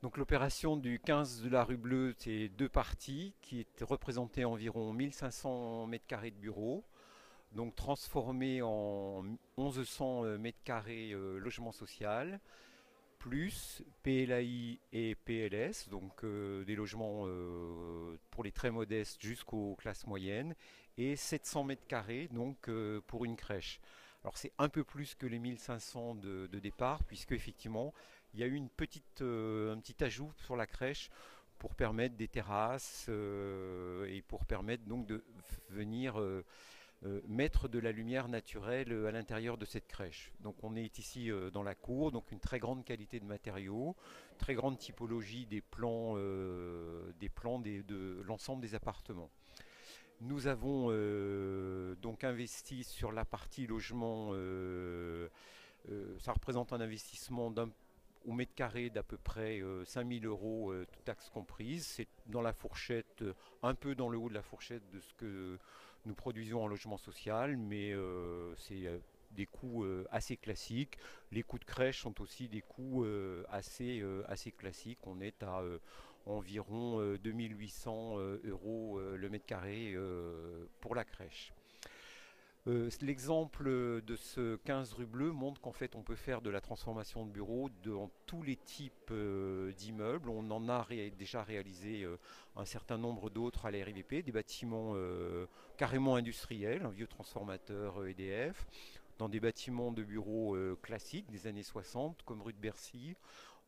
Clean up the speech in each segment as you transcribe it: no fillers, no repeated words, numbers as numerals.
Donc l'opération du 15 de la rue Bleue, c'est deux parties qui représentaient environ 1500 mètres carrés de bureaux, donc transformés en 1100 mètres carrés logement social, plus PLAI et PLS, donc des logements pour les très modestes jusqu'aux classes moyennes, et 700 mètres carrés donc pour une crèche. Alors c'est un peu plus que les 1500 de départ, puisque effectivement il y a eu un petit ajout sur la crèche pour permettre des terrasses et pour permettre donc de venir mettre de la lumière naturelle à l'intérieur de cette crèche. Donc on est ici dans la cour, donc une très grande qualité de matériaux, très grande typologie des plans de l'ensemble des appartements. Nous avons donc investi sur la partie logement, ça représente un investissement au mètre carré d'à peu près 5000 euros, toutes taxes comprises. C'est dans la fourchette, un peu dans le haut de la fourchette de ce que nous produisons en logement social, mais c'est des coûts assez classiques. Les coûts de crèche sont aussi des coûts assez classiques. On est à environ 2800 euros le mètre carré pour la crèche. L'exemple de ce 15 rue Bleue montre qu'en fait on peut faire de la transformation de bureaux dans tous les types d'immeubles. On en a déjà réalisé un certain nombre d'autres à la RIVP, des bâtiments carrément industriels, un vieux transformateur EDF, dans des bâtiments de bureaux classiques des années 60 comme rue de Bercy.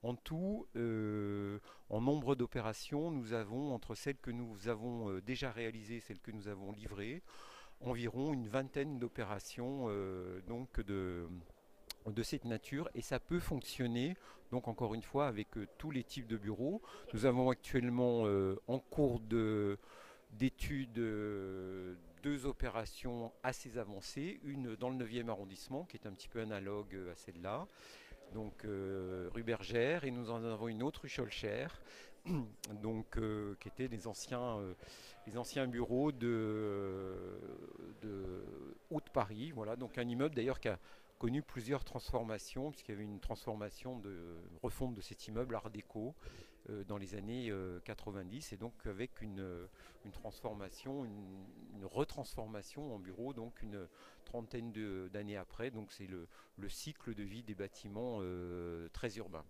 En tout, en nombre d'opérations, nous avons, entre celles que nous avons déjà réalisées et celles que nous avons livrées, environ une vingtaine d'opérations de cette nature, et ça peut fonctionner donc encore une fois avec tous les types de bureaux. Nous avons actuellement en cours d'études deux opérations assez avancées, une dans le 9e arrondissement qui est un petit peu analogue à celle-là, donc rue Bergère, et nous en avons une autre rue Scholcher, donc qui étaient les anciens bureaux de Haute-Paris. Voilà, donc un immeuble d'ailleurs qui a connu plusieurs transformations, puisqu'il y avait une transformation de refonte de cet immeuble Art déco dans les années 90, et donc avec une transformation, une retransformation en bureau, donc une trentaine d'années après. Donc c'est le cycle de vie des bâtiments très urbains.